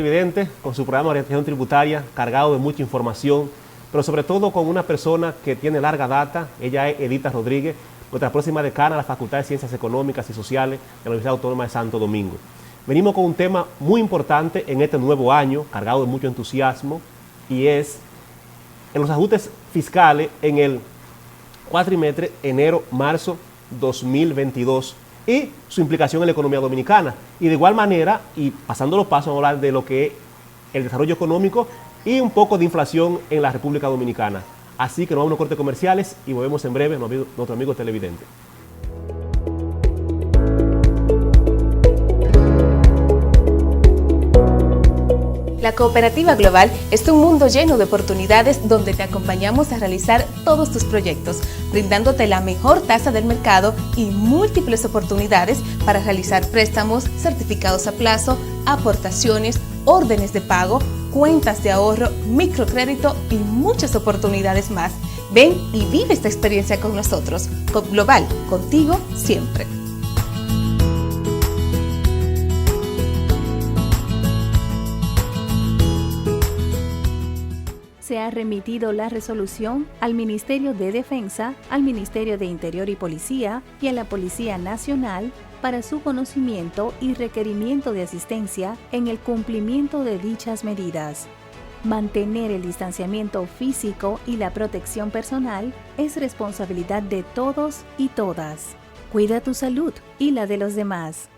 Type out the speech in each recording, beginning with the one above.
televidentes, con su programa de orientación tributaria, cargado de mucha información, pero sobre todo con una persona que tiene larga data. Ella es Edita Rodríguez, nuestra próxima decana de la Facultad de Ciencias Económicas y Sociales de la Universidad Autónoma de Santo Domingo. Venimos con un tema muy importante en este nuevo año, cargado de mucho entusiasmo, y es en los ajustes fiscales en el cuatrimestre enero-marzo 2022 y su implicación en la economía dominicana. Y de igual manera, y pasando los pasos, vamos a hablar de lo que es el desarrollo económico y un poco de inflación en la República Dominicana. Así que nos vamos a unos cortes comerciales y volvemos en breve, nuestro amigo televidente. La Cooperativa Global es un mundo lleno de oportunidades donde te acompañamos a realizar todos tus proyectos, brindándote la mejor tasa del mercado y múltiples oportunidades para realizar préstamos, certificados a plazo, aportaciones, órdenes de pago, cuentas de ahorro, microcrédito y muchas oportunidades más. Ven y vive esta experiencia con nosotros. Coop Global, contigo siempre. Se ha remitido la resolución al Ministerio de Defensa, al Ministerio de Interior y Policía y a la Policía Nacional para su conocimiento y requerimiento de asistencia en el cumplimiento de dichas medidas. Mantener el distanciamiento físico y la protección personal es responsabilidad de todos y todas. Cuida tu salud y la de los demás.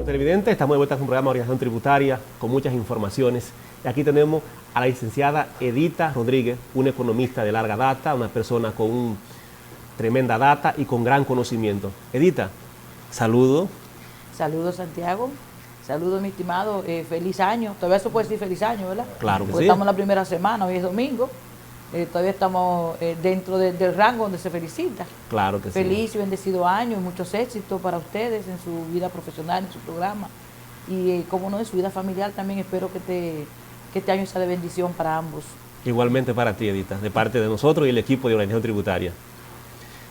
Televidentes, estamos de vuelta con un programa de orientación tributaria con muchas informaciones. Y aquí tenemos a la licenciada Edita Rodríguez, una economista de larga data, una persona con tremenda data y con gran conocimiento. Edita, saludo. Saludos, Santiago. Saludos, mi estimado. Feliz año. Todavía se puede decir feliz año, ¿verdad? Claro que Porque sí. Estamos en la primera semana, hoy es domingo. Todavía estamos dentro del rango donde se felicita. Claro que sí. Feliz y bendecido año, muchos éxitos para ustedes en su vida profesional, en su programa. Y como no, en su vida familiar también espero que este año sea de bendición para ambos. Igualmente para ti, Edita, de parte de nosotros y el equipo de orientación tributaria.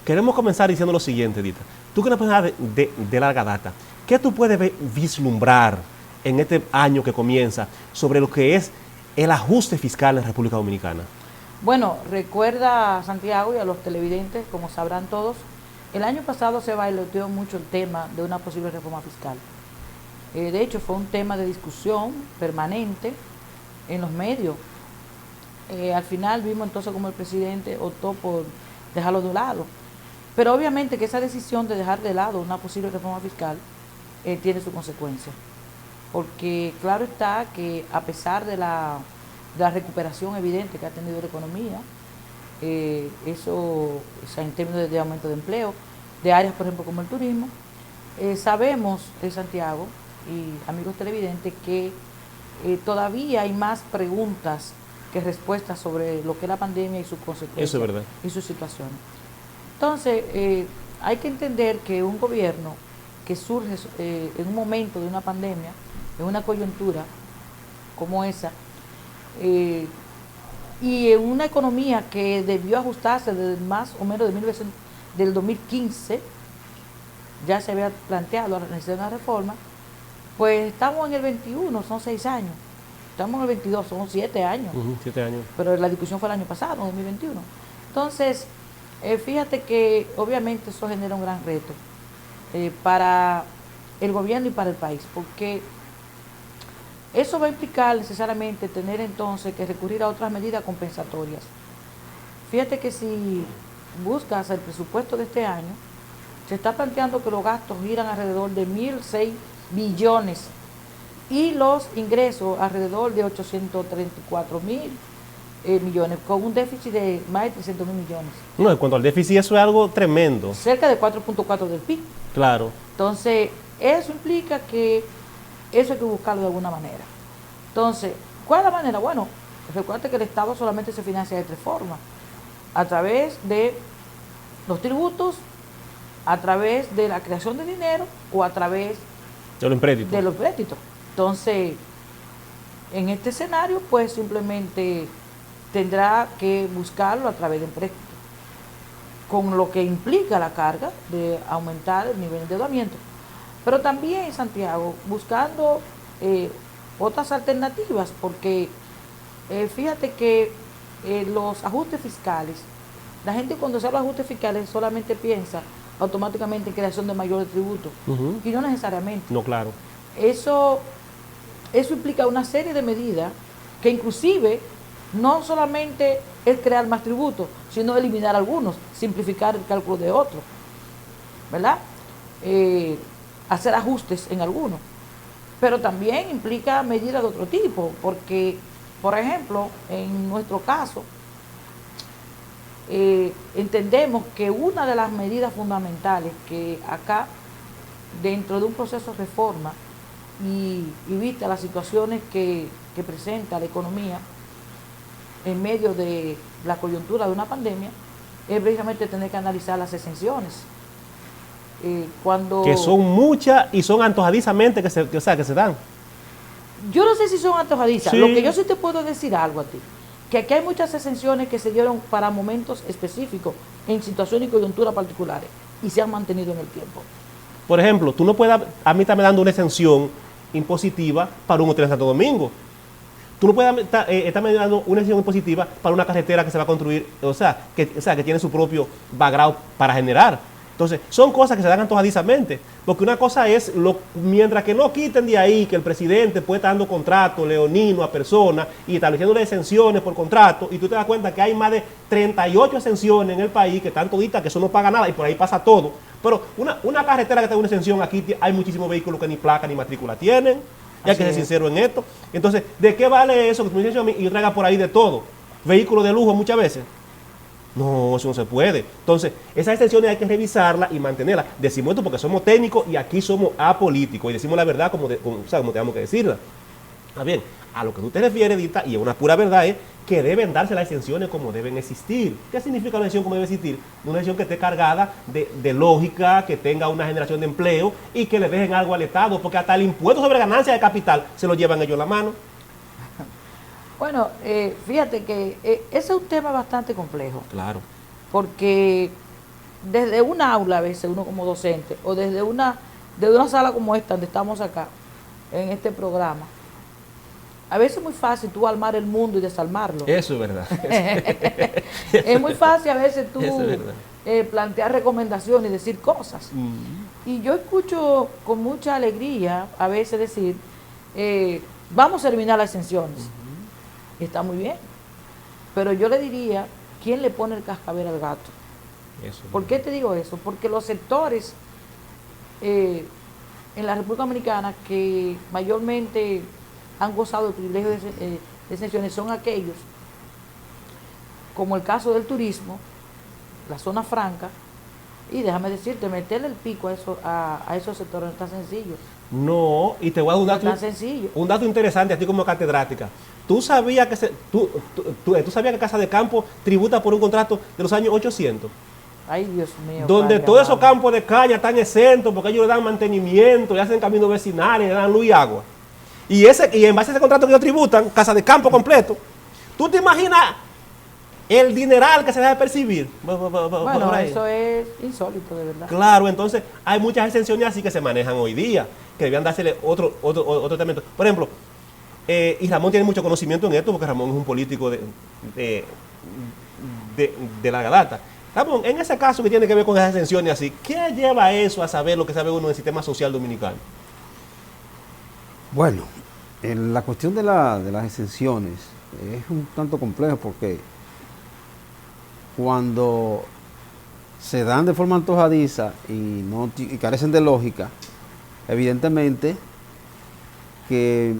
Queremos comenzar diciendo lo siguiente, Edita. Tú que eres una persona de larga data, ¿qué tú puedes vislumbrar en este año que comienza sobre lo que es el ajuste fiscal en la República Dominicana? Bueno, recuerda a Santiago y a los televidentes, como sabrán todos, el año pasado se bailoteó mucho el tema de una posible reforma fiscal. De hecho, fue un tema de discusión permanente en los medios. Al final vimos entonces como el presidente optó por dejarlo de lado. Pero obviamente que esa decisión de dejar de lado una posible reforma fiscal tiene su consecuencia. Porque claro está que a pesar de la recuperación evidente que ha tenido la economía, eso o sea, en términos de aumento de empleo, de áreas por ejemplo como el turismo, sabemos, Santiago y amigos televidentes, que todavía hay más preguntas que respuestas sobre lo que es la pandemia y sus consecuencias. Eso es verdad. Y sus situaciones. Entonces, hay que entender que un gobierno que surge en un momento de una pandemia, en una coyuntura como esa, y en una economía que debió ajustarse desde más o menos del 2015, ya se había planteado la necesidad de una reforma, pues estamos en el 21, son 6 años, estamos en el 22, son 7 años, 7 años. Pero la discusión fue el año pasado, en 2021. Entonces, fíjate que obviamente eso genera un gran reto para el gobierno y para el país, porque eso va a implicar necesariamente tener entonces que recurrir a otras medidas compensatorias. Fíjate que si buscas el presupuesto de este año, se está planteando que los gastos giran alrededor de 1.006 billones y los ingresos alrededor de 834.000 millones, con un déficit de más de 300.000 millones. No, en cuanto al déficit, eso es algo tremendo. Cerca de 4.4 del PIB. Claro. Entonces, eso implica que eso hay que buscarlo de alguna manera. Entonces, ¿cuál es la manera? Bueno, recuerda que el Estado solamente se financia de 3 formas. A través de los tributos, a través de la creación de dinero o a través de los empréstitos. Entonces, en este escenario, pues simplemente tendrá que buscarlo a través de empréstitos. con lo que implica la carga de aumentar el nivel de endeudamiento. Pero también, Santiago, buscando otras alternativas, porque fíjate que los ajustes fiscales, la gente cuando se habla de ajustes fiscales solamente piensa automáticamente en creación de mayores tributos, y no necesariamente. No, claro. Eso implica una serie de medidas que inclusive no solamente es crear más tributos, sino eliminar algunos, simplificar el cálculo de otros, ¿verdad? Hacer ajustes en algunos. Pero también implica medidas de otro tipo, porque, por ejemplo, en nuestro caso, entendemos que una de las medidas fundamentales que acá, dentro de un proceso de reforma y vista las situaciones que presenta la economía en medio de la coyuntura de una pandemia, es precisamente tener que analizar las exenciones. Que son muchas y son antojadizamente que se dan. Yo no sé si son antojadizas. Sí. Lo que yo sí te puedo decir algo a ti, que aquí hay muchas exenciones que se dieron para momentos específicos, en situaciones y coyunturas particulares, y se han mantenido en el tiempo. Por ejemplo, tú no puedes, a mí estarme dando una exención impositiva para un hotel en Santo Domingo. Tú no puedes estarme dando una exención impositiva para una carretera que se va a construir, que tiene su propio background para generar. Entonces, son cosas que se dan antojadizamente, porque una cosa es, mientras que no quiten de ahí que el presidente puede estar dando contratos leonino a personas y estableciendo exenciones por contrato, y tú te das cuenta que hay más de 38 exenciones en el país que están toditas, que eso no paga nada, y por ahí pasa todo. Pero una carretera que tenga una exención, aquí hay muchísimos vehículos que ni placa ni matrícula tienen, y hay que ser sincero en esto. Entonces, ¿de qué vale eso que tú me dices a mí y traiga por ahí de todo? Vehículos de lujo muchas veces. No, eso no se puede. Entonces, esas exenciones hay que revisarlas y mantenerlas. Decimos esto porque somos técnicos y aquí somos apolíticos y decimos la verdad como tenemos que decirla. Está bien, a lo que tú te refieres, Dita, y es una pura verdad, es que deben darse las exenciones como deben existir. ¿Qué significa una exención como debe existir? Una exención que esté cargada de lógica, que tenga una generación de empleo y que le dejen algo al Estado, porque hasta el impuesto sobre ganancia de capital se lo llevan ellos en la mano. Bueno, fíjate que ese es un tema bastante complejo. Claro. Porque desde una aula, a veces uno como docente, o desde una sala como esta, donde estamos acá, en este programa, a veces es muy fácil tú armar el mundo y desarmarlo. Eso es verdad. Es muy fácil a veces tú plantear recomendaciones y decir cosas. Y yo escucho con mucha alegría a veces decir, vamos a eliminar las exenciones. Está muy bien, pero yo le diría, ¿quién le pone el cascabel al gato? ¿Por qué te digo eso? Porque los sectores en la República Dominicana que mayormente han gozado de privilegios de exenciones son aquellos, como el caso del turismo, la zona franca, y déjame decirte, meterle el pico a esos sectores no es tan sencillo. No, y te voy a dar un dato interesante a ti como catedrática. ¿Tú sabías tú sabías que Casa de Campo tributa por un contrato de los años 800? Ay, Dios mío. Donde todos esos campos de caña están exentos porque ellos le dan mantenimiento, le hacen caminos vecinales, le dan luz y agua. Y en base a ese contrato que ellos tributan, Casa de Campo completo, ¿tú te imaginas el dineral que se debe percibir? Bueno, eso es insólito, de verdad. Claro, entonces hay muchas exenciones así que se manejan hoy día, que debían dársele otro tratamiento. Por ejemplo, y Ramón tiene mucho conocimiento en esto porque Ramón es un político de larga data. Ramón, en ese caso que tiene que ver con esas exenciones así, ¿qué lleva eso a saber lo que sabe uno del sistema social dominicano? Bueno, en la cuestión de las exenciones es un tanto complejo porque cuando se dan de forma antojadiza y carecen de lógica, evidentemente que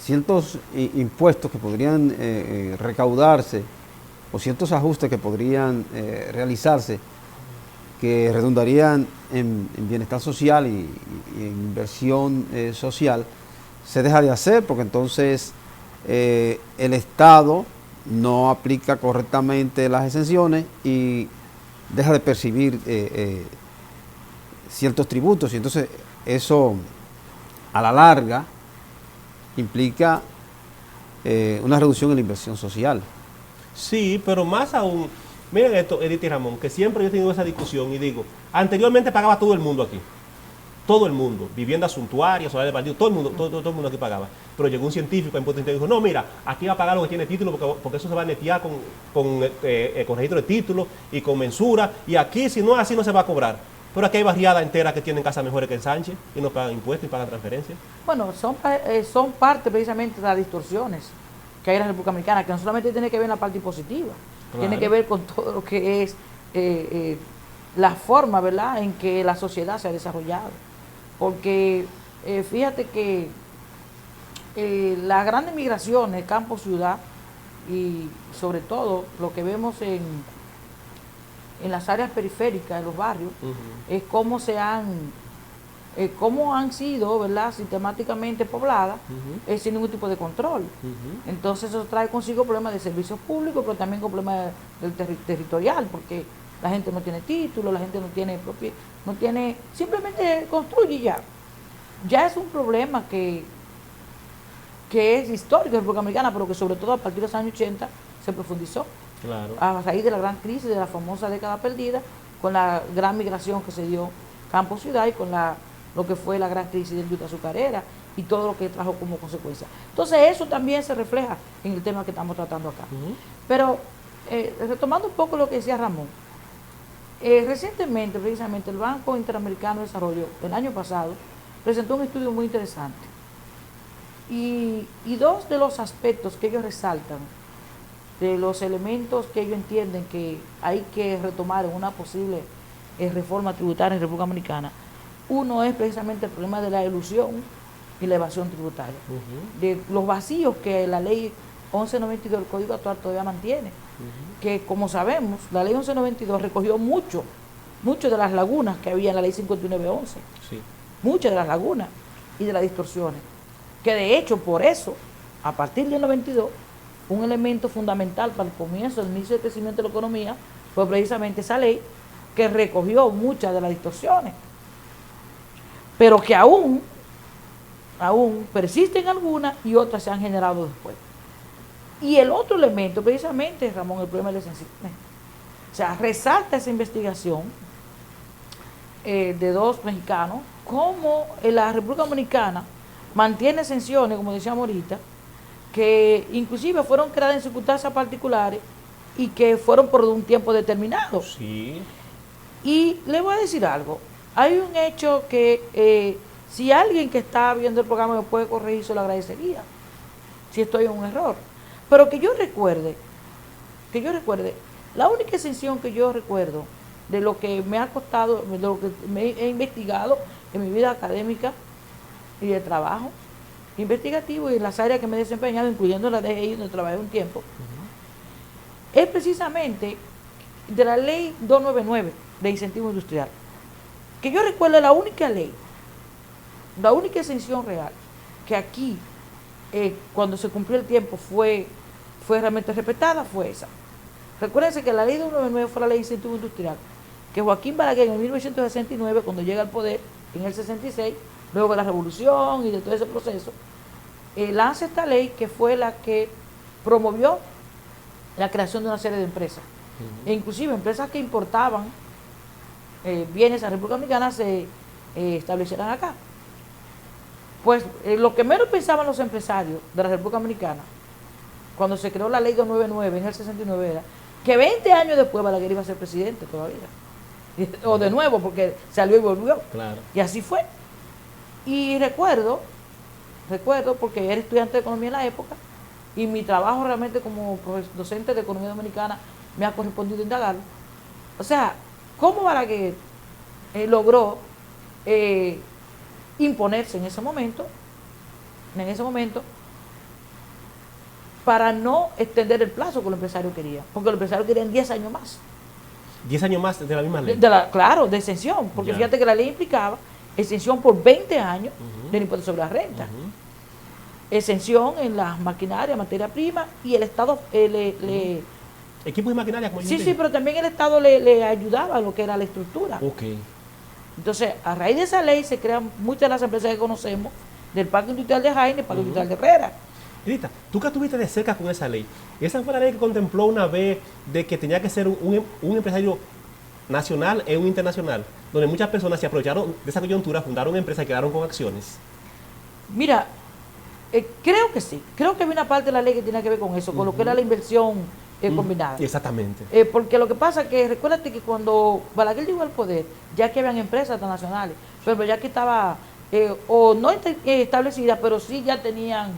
ciertos impuestos que podrían recaudarse o ciertos ajustes que podrían realizarse que redundarían en bienestar social y en inversión social, se deja de hacer porque entonces el Estado no aplica correctamente las exenciones y deja de percibir ciertos tributos, y entonces eso a la larga implica una reducción en la inversión social. Sí, pero más aún, Miren esto, Edith y Ramón, que siempre yo he tenido esa discusión y digo, anteriormente pagaba todo el mundo aquí. Todo el mundo, viviendas suntuarias, solares de partido, todo el mundo aquí pagaba. Pero llegó un científico en Puerto Rico y dijo, no, mira, aquí va a pagar lo que tiene título porque eso se va a netear con registro de título y con mensura. Y aquí, si no es así, no se va a cobrar. Pero aquí hay barriadas enteras que tienen casas mejores que en Sánchez y no pagan impuestos y pagan transferencias. Bueno, son parte precisamente de las distorsiones que hay en la República Dominicana, que no solamente tiene que ver en la parte impositiva, tiene que ver con todo lo que es la forma, ¿verdad?, en que la sociedad se ha desarrollado. Porque fíjate que las grandes migraciones, campo-ciudad, y sobre todo lo que vemos en las áreas periféricas, en los barrios, es cómo cómo han sido, ¿verdad?, sistemáticamente pobladas, sin ningún tipo de control. Entonces eso trae consigo problemas de servicios públicos, pero también con problemas del territorial, porque la gente no tiene título, la gente no tiene, simplemente construye y ya. Ya es un problema que es histórico de la República Dominicana, pero que sobre todo a partir de los años 80 se profundizó. Claro. A raíz de la gran crisis, de la famosa década perdida, con la gran migración que se dio campo-ciudad y con lo que fue la gran crisis de la industria azucarera y todo lo que trajo como consecuencia. Entonces eso también se refleja en el tema que estamos tratando acá. Pero retomando un poco lo que decía Ramón, recientemente, precisamente, el Banco Interamericano de Desarrollo, el año pasado, presentó un estudio muy interesante. Y dos de los aspectos que ellos resaltan, de los elementos que ellos entienden que hay que retomar en una posible reforma tributaria en República Dominicana, uno es precisamente el problema de la elusión y la evasión tributaria, de los vacíos que la ley 1192 del Código Actual todavía mantiene, que como sabemos, la ley 1192 recogió mucho de las lagunas que había en la ley 5911, muchas de las lagunas y de las distorsiones, que de hecho por eso, a partir del 92, un elemento fundamental para el comienzo del inicio del crecimiento de la economía fue precisamente esa ley que recogió muchas de las distorsiones, pero que aún persisten algunas y otras se han generado después. Y el otro elemento, precisamente, Ramón, el problema de las exenciones. O sea, resalta esa investigación de dos mexicanos, cómo la República Dominicana mantiene exenciones, como decíamos ahorita, que inclusive fueron creadas en circunstancias particulares y que fueron por un tiempo determinado. Sí. Y le voy a decir algo, hay un hecho que si alguien que está viendo el programa me puede corregir, se lo agradecería, si estoy en un error. Pero que yo recuerde, la única exención que yo recuerdo de lo que me ha costado, de lo que me he investigado en mi vida académica y de trabajo investigativo y en las áreas que me he desempeñado, incluyendo la DGI, donde trabajé un tiempo, es precisamente de la ley 299 de incentivo industrial. Que yo recuerdo la única ley, la única exención real que aquí, cuando se cumplió el tiempo, fue realmente respetada, fue esa. Recuérdense que la ley 299 fue la ley de incentivo industrial, que Joaquín Balaguer en 1969, cuando llega al poder, en el 66, luego de la revolución y de todo ese proceso, lanza esta ley que fue la que promovió la creación de una serie de empresas. E inclusive empresas que importaban bienes a la República Dominicana se establecieran acá. Pues lo que menos pensaban los empresarios de la República Dominicana, cuando se creó la ley 299 en el 69, era que 20 años después Balaguer iba a ser presidente todavía. O de nuevo, porque salió y volvió. Claro. Y así fue. Y recuerdo, porque era estudiante de economía en la época, y mi trabajo realmente como docente de economía dominicana me ha correspondido indagarlo. O sea, ¿cómo Balaguer logró imponerse en ese momento, para no extender el plazo que los empresarios querían? Porque los empresarios querían 10 años más. 10 años más de la misma ley. Claro, de exención, porque fíjate que la ley implicaba exención por 20 años del impuesto sobre la renta, exención en las maquinarias, materia prima, y el Estado equipos y maquinaria, como yo sí, pero también el Estado le ayudaba a lo que era la estructura. Entonces, a raíz de esa ley se crean muchas de las empresas que conocemos, del Parque Industrial de Jaime, el Parque Industrial de Herrera, Edita, tú que estuviste de cerca con esa ley, esa fue la ley que contempló una vez de que tenía que ser un empresario nacional e un internacional, donde muchas personas se aprovecharon de esa coyuntura, fundaron empresas y quedaron con acciones. Mira, creo que sí, creo que hay una parte de la ley que tiene que ver con eso, con lo que era la inversión combinada. Exactamente. Porque lo que pasa es que recuérdate que cuando Balaguer llegó al poder, ya que habían empresas transnacionales, pero ya que estaba, o no establecidas, pero sí ya tenían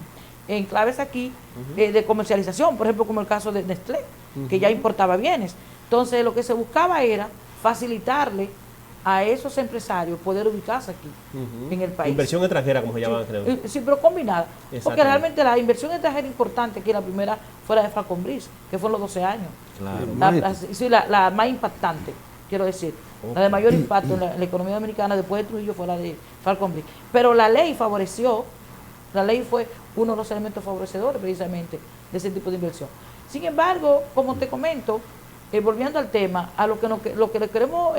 enclaves aquí de comercialización, por ejemplo como el caso de Nestlé, que ya importaba bienes. Entonces lo que se buscaba era facilitarle a esos empresarios poder ubicarse aquí en el país. Inversión extranjera, como se llama, creo. Sí, pero combinada. Porque realmente la inversión extranjera importante, que la primera fuera de Falconbridge, que fue en los 12 años. Claro. La más impactante, quiero decir. La de mayor impacto en la economía dominicana después de Trujillo fue la de Falconbridge. Pero la ley favoreció, la ley fue uno de los elementos favorecedores precisamente de ese tipo de inversión. Sin embargo, como te comento, volviendo al tema, a lo que le queremos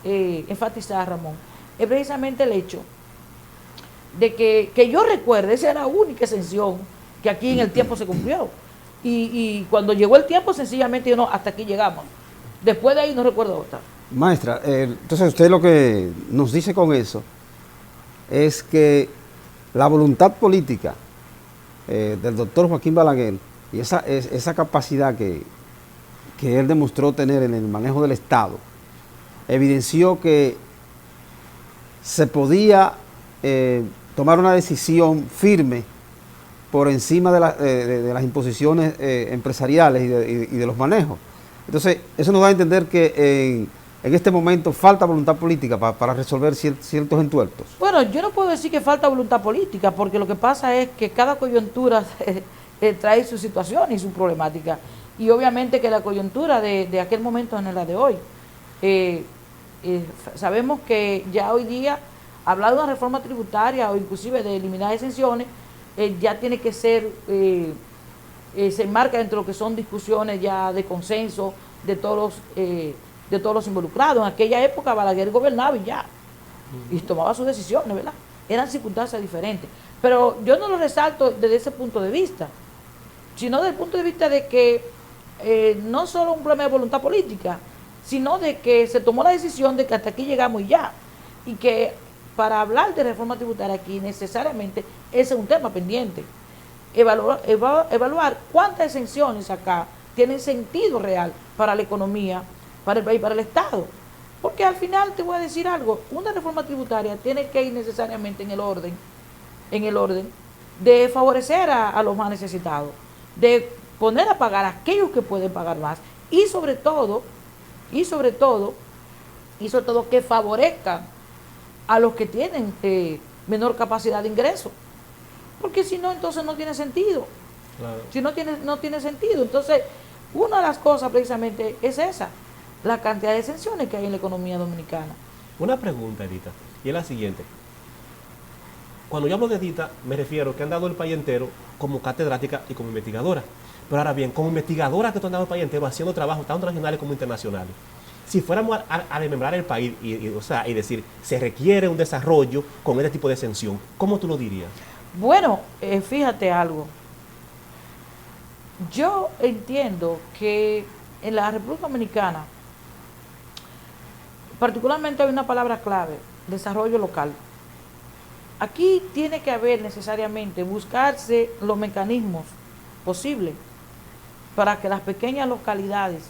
enfatizar, Ramón, es precisamente el hecho de que yo recuerde, esa era la única exención que aquí en el tiempo se cumplió. Y cuando llegó el tiempo, sencillamente yo no, hasta aquí llegamos. Después de ahí no recuerdo otra. Maestra, entonces usted lo que nos dice con eso es que la voluntad política del doctor Joaquín Balaguer y esa capacidad que él demostró tener en el manejo del Estado, evidenció que se podía tomar una decisión firme por encima de las imposiciones empresariales y de los manejos. Entonces, eso nos da a entender que en este momento falta voluntad política para resolver ciertos entuertos. Bueno, yo no puedo decir que falta voluntad política, porque lo que pasa es que cada coyuntura trae su situación y su problemática. Y obviamente que la coyuntura de aquel momento no es la de hoy. Sabemos que ya hoy día hablar de una reforma tributaria o inclusive de eliminar exenciones ya tiene que ser, se enmarca dentro de lo que son discusiones ya de consenso de todos los involucrados. En aquella época Balaguer gobernaba y ya, y tomaba sus decisiones, ¿verdad? Eran circunstancias diferentes. Pero yo no lo resalto desde ese punto de vista, sino desde el punto de vista de que no solo un problema de voluntad política, sino de que se tomó la decisión de que hasta aquí llegamos y ya. Y que para hablar de reforma tributaria aquí necesariamente ese es un tema pendiente. Evaluar cuántas exenciones acá tienen sentido real para la economía, para el país, para el Estado. Porque al final te voy a decir algo, una reforma tributaria tiene que ir necesariamente en el orden de favorecer a los más necesitados, de poner a pagar a aquellos que pueden pagar más y sobre todo que favorezcan a los que tienen menor capacidad de ingreso. Porque si no, entonces no tiene sentido. Claro. Si no tiene sentido. Entonces, una de las cosas precisamente es esa, la cantidad de exenciones que hay en la economía dominicana. Una pregunta, Edita, y es la siguiente. Cuando yo hablo de Edita, me refiero que han dado el país entero como catedrática y como investigadora. Pero ahora bien, como investigadora que tú has dado el país entero haciendo trabajos tanto nacionales como internacionales, si fuéramos a desmembrar el país y decir, se requiere un desarrollo con este tipo de exención, ¿cómo tú lo dirías? Bueno, fíjate algo. Yo entiendo que en la República Dominicana, particularmente hay una palabra clave, desarrollo local. Aquí tiene que haber necesariamente, buscarse los mecanismos posibles para que las pequeñas localidades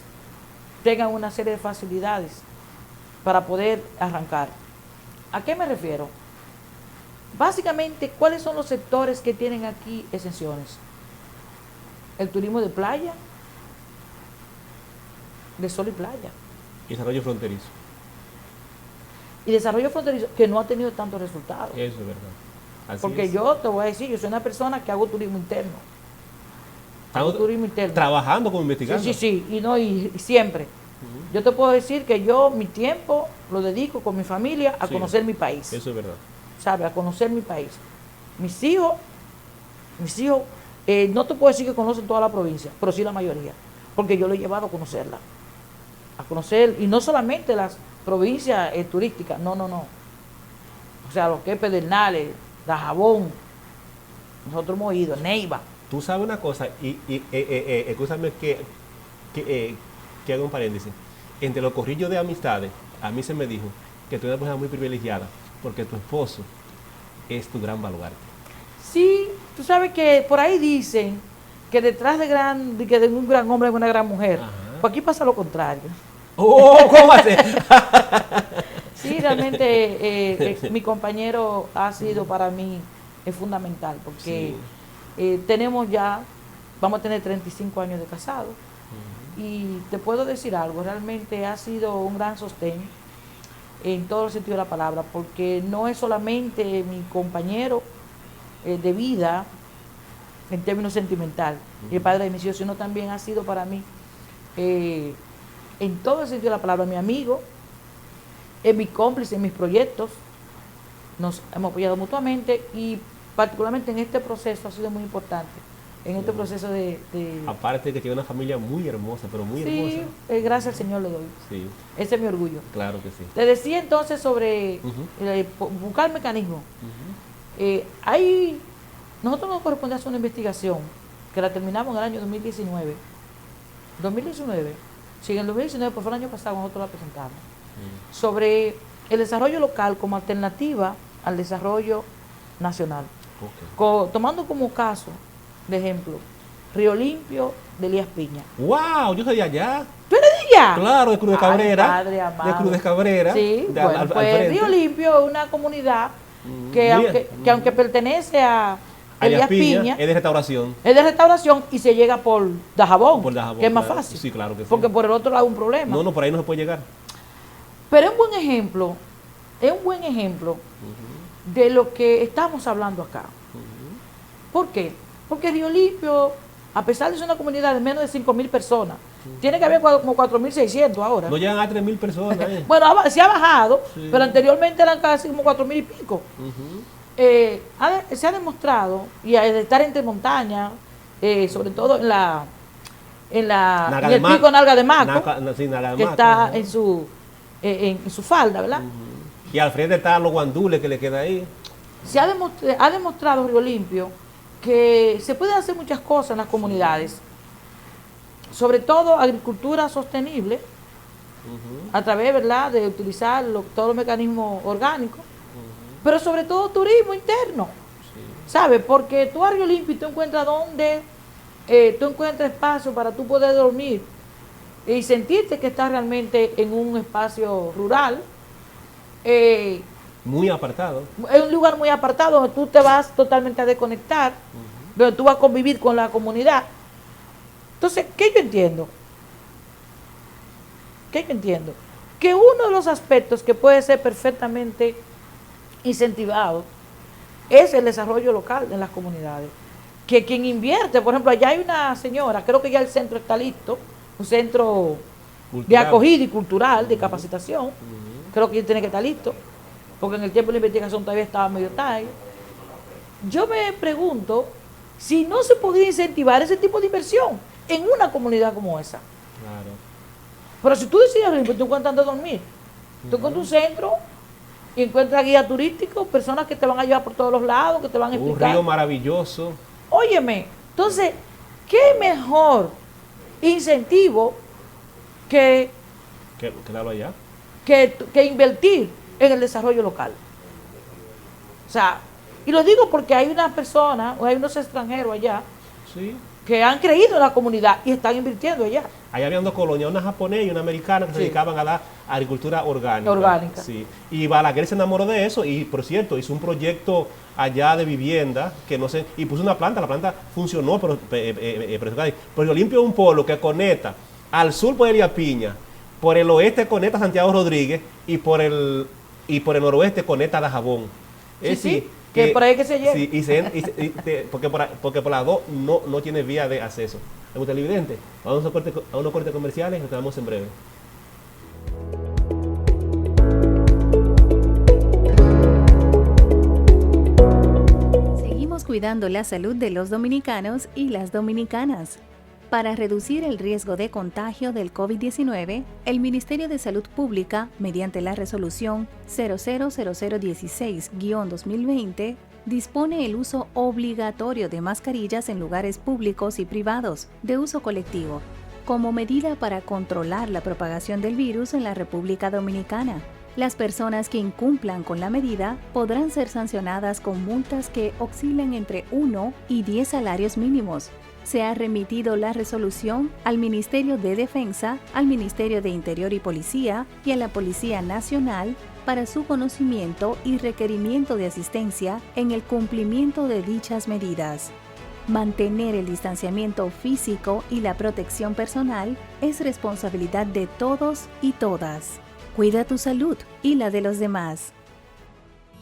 tengan una serie de facilidades para poder arrancar. ¿A qué me refiero? Básicamente, ¿cuáles son los sectores que tienen aquí exenciones? El turismo de playa, de sol y playa. Y desarrollo fronterizo. Y desarrollo fronterizo que no ha tenido tantos resultados. Eso es verdad. Así porque es. yo te voy a decir, yo soy una persona que hago turismo interno. Turismo interno. Trabajando como investigando. Sí, y siempre. Yo te puedo decir que yo mi tiempo lo dedico con mi familia a conocer mi país. Eso es verdad. ¿Sabes? A conocer mi país. Mis hijos, no te puedo decir que conocen toda la provincia, pero sí la mayoría, porque yo lo he llevado a conocerla. A conocer, y no solamente las provincias turísticas, no. O sea, lo que es Pedernales, Dajabón, nosotros hemos ido, Neiva, tú sabes una cosa, escúchame que haga un paréntesis. Entre los corrillos de amistades, a mí se me dijo que tú eres una persona muy privilegiada porque tu esposo es tu gran baluarte. Sí, tú sabes que por ahí dicen que detrás de un gran hombre es una gran mujer. Ajá. Pues aquí pasa lo contrario. ¡Oh! ¿Cómo va a ser? Sí, realmente mi compañero ha sido para mí fundamental porque tenemos ya, vamos a tener 35 años de casado y te puedo decir algo, realmente ha sido un gran sostén en todo el sentido de la palabra, porque no es solamente mi compañero de vida en términos sentimental y el padre de mis hijos, sino también ha sido para mí en todo el sentido de la palabra mi amigo, es mi cómplice en mis proyectos, nos hemos apoyado mutuamente y particularmente en este proceso ha sido muy importante, en este proceso de Aparte que tiene una familia muy hermosa, pero muy hermosa. Gracias al Señor le doy. Sí, Ese es mi orgullo. claro que sí. Te decía entonces sobre buscar mecanismos. Nosotros nos corresponde hacer una investigación que la terminamos en el año 2019. 2019. Sí, en el 2019, pues fue el año pasado nosotros la presentamos. Sobre el desarrollo local como alternativa al desarrollo nacional. Okay. Tomando como caso, de ejemplo, Río Limpio de Elías Piña. ¡Wow! Yo soy de allá. ¿Tú eres de allá? Claro, de Cruz de Cabrera. Ay, padre amado. De Cruz de Cabrera. Sí, de, bueno, al pues frente. Río Limpio es una comunidad que, aunque pertenece a Elías Piña, es de restauración. es de restauración y se llega por Dajabón, Por Dajabón, que es más claro. fácil. Sí, claro que sí. Porque por el otro lado hay un problema. No, por ahí no se puede llegar. Pero es un buen ejemplo de lo que estamos hablando acá. ¿Por qué? Porque Río Limpio, a pesar de ser una comunidad de menos de 5,000 personas, tiene que haber como 4,600 ahora. No llegan a 3,000 personas. Bueno, se ha bajado, pero anteriormente eran casi como 4,000 y pico. Se ha demostrado, y al estar entre montañas, sobre todo en el pico Nalga de Maco, que está en su falda, ¿verdad? Y al frente están los guandules que le queda ahí. Ha demostrado Río Limpio que se pueden hacer muchas cosas en las comunidades, sobre todo agricultura sostenible, a través, ¿verdad?, de utilizar todos los mecanismos orgánicos, pero sobre todo turismo interno, ¿sabes? Porque tú a Río Limpio tú encuentras tú encuentras espacio para tú poder dormir y sentirte que estás realmente en un espacio rural, Muy apartado. es un lugar muy apartado donde tú te vas totalmente a desconectar, donde tú vas a convivir con la comunidad. Entonces, ¿qué yo entiendo? Que uno de los aspectos que puede ser perfectamente incentivado es el desarrollo local en las comunidades. Que quien invierte, por ejemplo, allá hay una señora, creo que ya el centro está listo, un centro de acogida y cultural, de capacitación, creo que ya tiene que estar listo, porque en el tiempo de la investigación todavía estaba medio tarde. Yo me pregunto si no se podría incentivar ese tipo de inversión en una comunidad como esa. Claro. Pero si tú decides, tú encuentras donde dormir, tú encuentras un centro y encuentras guías turísticos, personas que te van a llevar por todos los lados, que te van a explicar. Un río maravilloso. Óyeme, entonces, ¿qué mejor incentivo que darlo allá. que invertir en el desarrollo local? O sea, y lo digo porque hay unas personas, o hay unos extranjeros allá, Sí. que han creído en la comunidad y están invirtiendo allá. Allá habían dos colonias, una japonesa y una americana, que se dedicaban a la agricultura orgánica. Sí. Y Balaguer se enamoró de eso y, por cierto, hizo un proyecto allá de vivienda que no sé, y puso una planta, la planta funcionó, pero Río Limpio es un polo que conecta al sur por Elías Piña, por el oeste conecta a Santiago Rodríguez y por el noroeste conecta a Dajabón. Es decir, que por ahí que se llega. Sí, porque por las dos no tiene vía de acceso. ¿Le gusta el evidente? Vamos a unos cortes comerciales y nos quedamos en breve. Seguimos cuidando la salud de los dominicanos y las dominicanas. Para reducir el riesgo de contagio del COVID-19, el Ministerio de Salud Pública, mediante la resolución 000016-2020, dispone el uso obligatorio de mascarillas en lugares públicos y privados de uso colectivo, como medida para controlar la propagación del virus en la República Dominicana. Las personas que incumplan con la medida podrán ser sancionadas con multas que oscilan entre 1 y 10 salarios mínimos. Se ha remitido la resolución al Ministerio de Defensa, al Ministerio de Interior y Policía y a la Policía Nacional para su conocimiento y requerimiento de asistencia en el cumplimiento de dichas medidas. Mantener el distanciamiento físico y la protección personal es responsabilidad de todos y todas. Cuida tu salud y la de los demás.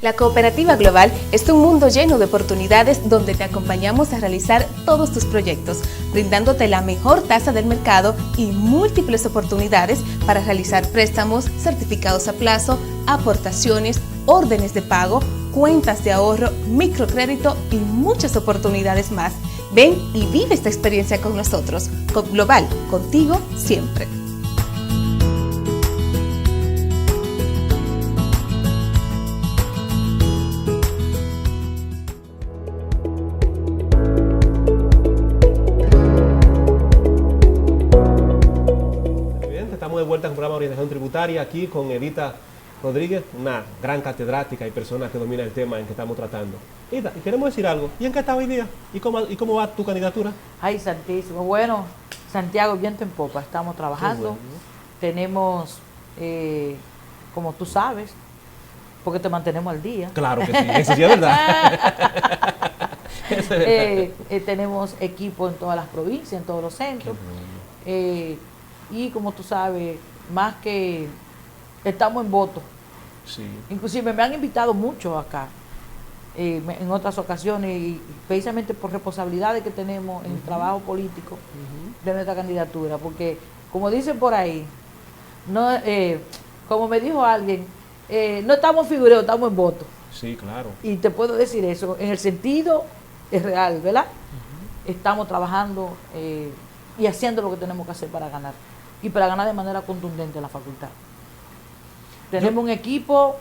La Cooperativa Global es un mundo lleno de oportunidades donde te acompañamos a realizar todos tus proyectos, brindándote la mejor tasa del mercado y múltiples oportunidades para realizar préstamos, certificados a plazo, aportaciones, órdenes de pago, cuentas de ahorro, microcrédito y muchas oportunidades más. Ven y vive esta experiencia con nosotros. Coop Global, contigo siempre. Estamos de vuelta en el programa de orientación tributaria aquí con Edita Rodríguez, una gran catedrática y persona que domina el tema en que estamos tratando. Edita, y queremos decir algo. ¿Y en qué está hoy día? ¿Y cómo va tu candidatura? Ay, santísimo. Bueno, Santiago, viento en popa. Estamos trabajando. Bueno. Tenemos, como tú sabes, porque te mantenemos al día. Claro que sí, eso sí es verdad. Eso es verdad. Tenemos equipo en todas las provincias, en todos los centros. Y como tú sabes, más que estamos en voto. Sí. Inclusive me han invitado mucho acá, en otras ocasiones, y precisamente por responsabilidades que tenemos en el trabajo político de nuestra candidatura. Porque, como dicen por ahí, no, como me dijo alguien, no estamos en figureo, estamos en voto. Sí, claro. Y te puedo decir eso, en el sentido es real, ¿verdad? Estamos trabajando y haciendo lo que tenemos que hacer para ganar. Y para ganar de manera contundente en la facultad. Tenemos un equipo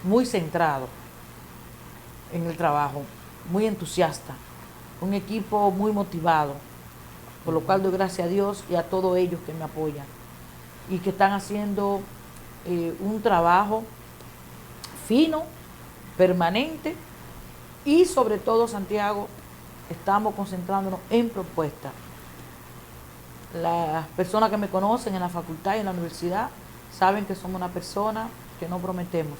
muy centrado en el trabajo, muy entusiasta, un equipo muy motivado, por lo cual doy gracias a Dios y a todos ellos que me apoyan y que están haciendo un trabajo fino, permanente y sobre todo, Santiago, estamos concentrándonos en propuestas. Las personas que me conocen en la facultad y en la universidad saben que somos una persona que no prometemos,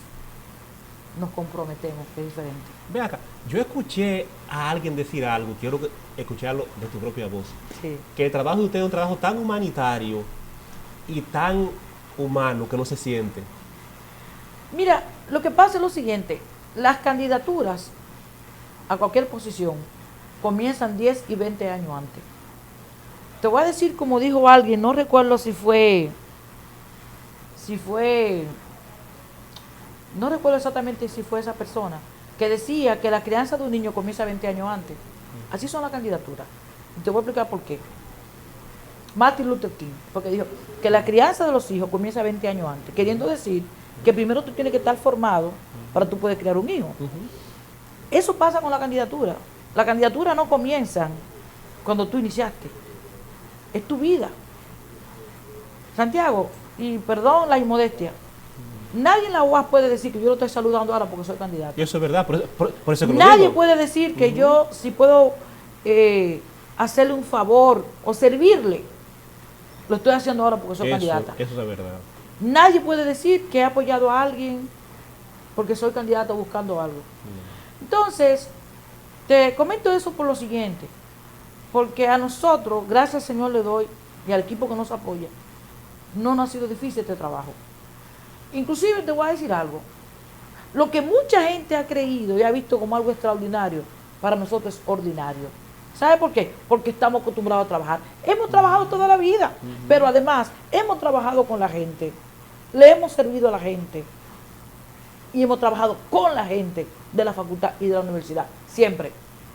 nos comprometemos, que es diferente. Ve acá, yo escuché a alguien decir algo, quiero escucharlo de tu propia voz, Sí. que el trabajo de usted es un trabajo tan humanitario y tan humano que no se siente. Mira, lo que pasa es lo siguiente, las candidaturas a cualquier posición comienzan 10 y 20 años antes. Te voy a decir, como dijo alguien, no recuerdo no recuerdo exactamente si fue esa persona, que decía que la crianza de un niño comienza 20 años antes. Así son las candidaturas. Y te voy a explicar por qué. Martin Luther King, porque dijo que la crianza de los hijos comienza 20 años antes, queriendo decir que primero tú tienes que estar formado para tú poder criar un hijo. Eso pasa con la candidatura. La candidatura no comienza cuando tú iniciaste. Es tu vida. Santiago, y perdón la inmodestia, nadie en la UAS puede decir que yo lo estoy saludando ahora porque soy candidato. Y eso es verdad, por eso que lo Nadie digo. puede decir que yo, si puedo hacerle un favor o servirle, lo estoy haciendo ahora porque soy candidata. Eso es verdad. Nadie puede decir que he apoyado a alguien porque soy candidato buscando algo. Entonces, te comento eso por lo siguiente, porque a nosotros, gracias al Señor le doy, y al equipo que nos apoya, no nos ha sido difícil este trabajo. Inclusive te voy a decir algo, lo que mucha gente ha creído y ha visto como algo extraordinario, para nosotros es ordinario. ¿Sabe por qué? Porque estamos acostumbrados a trabajar. Hemos trabajado toda la vida, pero además hemos trabajado con la gente, le hemos servido a la gente y hemos trabajado con la gente de la facultad y de la universidad, siempre,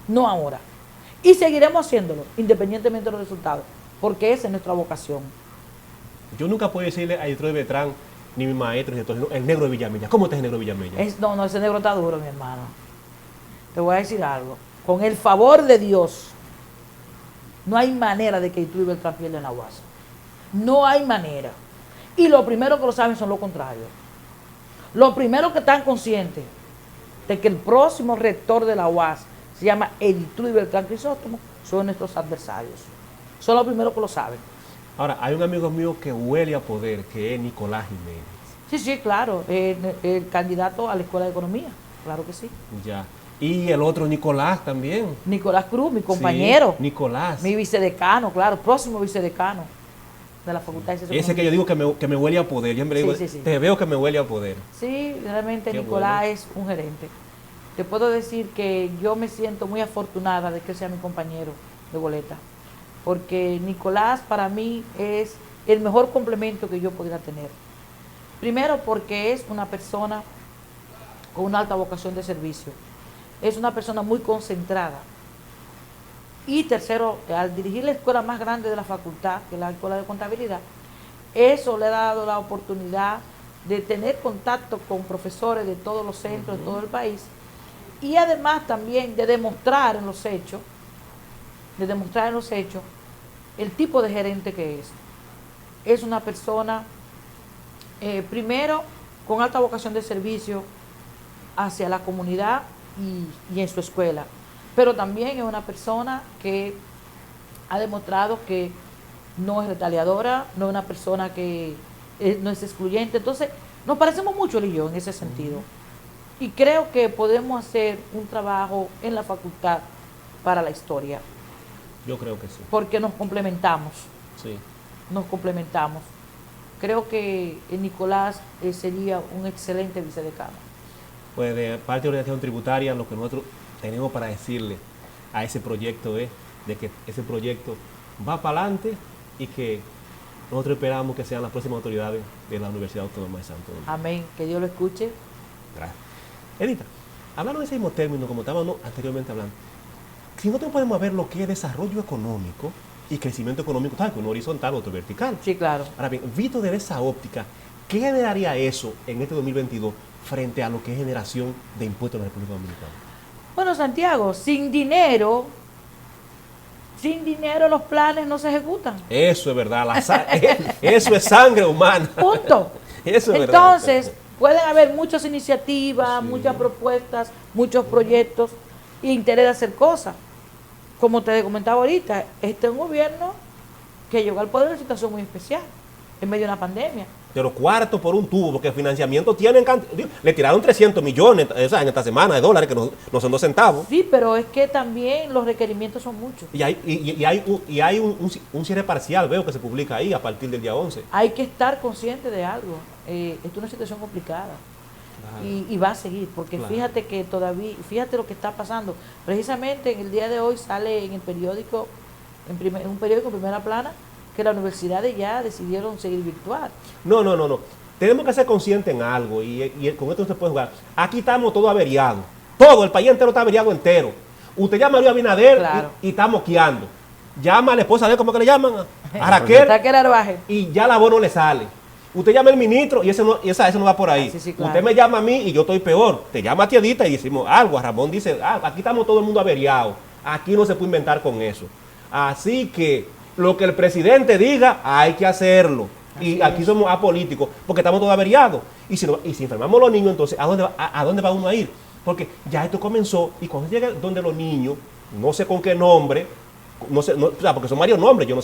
no ahora. Y seguiremos haciéndolo, independientemente de los resultados, porque esa es nuestra vocación. Yo nunca puedo decirle a Detroit Beltrán, ni mi maestro, ni el negro de Villamella. ¿Cómo está el negro de Villamella? No, ese negro está duro, mi hermano. te voy a decir algo. Con el favor de Dios, no hay manera de que Iturbe y Beltrán pierdan la UAS. No hay manera. Y lo primero que lo saben son lo contrario. Los primeros que están conscientes de que el próximo rector de la UAS se llama Iturbe y Beltrán Crisóstomo son nuestros adversarios. Son los primeros que lo saben. Ahora, hay un amigo mío que huele a poder, que es Nicolás Jiménez. Sí, sí, claro. El candidato a la Escuela de Economía. Claro que sí. Ya. Y el otro Nicolás también. Nicolás Cruz, mi compañero. Sí, Nicolás. Mi vicedecano, claro, próximo vicedecano de la Facultad de Ciencias Ese que yo digo que me huele a poder. Yo siempre digo, Sí. te veo que me huele a poder. Sí, realmente Qué Nicolás bueno. es un gerente. Te puedo decir que yo me siento muy afortunada de que sea mi compañero de boleta, porque Nicolás para mí es el mejor complemento que yo pudiera tener. Primero porque es una persona con una alta vocación de servicio, es una persona muy concentrada. Y tercero, al dirigir la escuela más grande de la facultad, que es la Escuela de Contabilidad, eso le ha dado la oportunidad de tener contacto con profesores de todos los centros, de todo el país, y además también de demostrar en los hechos, el tipo de gerente que es. Es una persona, primero, con alta vocación de servicio hacia la comunidad y en su escuela, pero también es una persona que ha demostrado que no es retaliadora, no es una persona que no es excluyente. Entonces, nos parecemos mucho él y yo en ese sentido. Y creo que podemos hacer un trabajo en la facultad para la historia, Yo creo que sí. porque nos complementamos. Sí. Creo que Nicolás sería un excelente vicedecano. Pues de parte de la organización tributaria, lo que nosotros tenemos para decirle a ese proyecto es de que ese proyecto va para adelante y que nosotros esperamos que sean las próximas autoridades de la Universidad Autónoma de Santo Domingo. Amén. Que Dios lo escuche. Gracias. Edita, hablando de ese mismo término, como estábamos anteriormente hablando, si no te podemos ver lo que es desarrollo económico y crecimiento económico, tal que uno horizontal, otro vertical. Sí, claro. Ahora bien, visto desde esa óptica, ¿qué generaría eso en este 2022 frente a lo que es generación de impuestos en la República Dominicana? Bueno, Santiago, sin dinero los planes no se ejecutan. Eso es verdad, eso es sangre humana. Punto. Eso es verdad. Entonces, pueden haber muchas iniciativas, Sí. muchas propuestas, muchos proyectos e interés de hacer cosas. Como te comentaba ahorita, este es un gobierno que llegó al poder en una situación muy especial, en medio de una pandemia. Pero cuarto por un tubo, porque el financiamiento tienen le tiraron 300 millones en esta semana de dólares, que no son 2 centavos. Sí, pero es que también los requerimientos son muchos. Y hay un cierre parcial, veo que se publica ahí a partir del día 11. Hay que estar consciente de algo. Esto es una situación complicada. Claro. Y va a seguir, porque Claro. fíjate lo que está pasando. Precisamente en el día de hoy sale en el periódico, en un periódico en primera plana, que las universidades ya decidieron seguir virtual. No. Tenemos que ser conscientes en algo y con esto no se puede jugar. Aquí estamos todos averiados. Todo, el país entero está averiado entero. Usted llama a Luis Abinader Claro. y está moqueando. Llama a la esposa de él, ¿cómo que le llaman? A Raquel. Raquel Arbaje. Y ya la voz no le sale. Usted llama al ministro y ese no va por ahí. Sí, claro. Usted me llama a mí y yo estoy peor. Te llama a Tiedita y decimos algo. A Ramón dice, aquí estamos todo el mundo averiado. Aquí no se puede inventar con eso. Así que lo que el presidente diga, hay que hacerlo. Y aquí somos apolíticos porque estamos todos averiados. Y si enfermamos los niños, entonces, ¿a dónde va uno a ir? Porque ya esto comenzó y cuando llega donde los niños, no sé con qué nombre, o sea, porque son varios nombres, yo no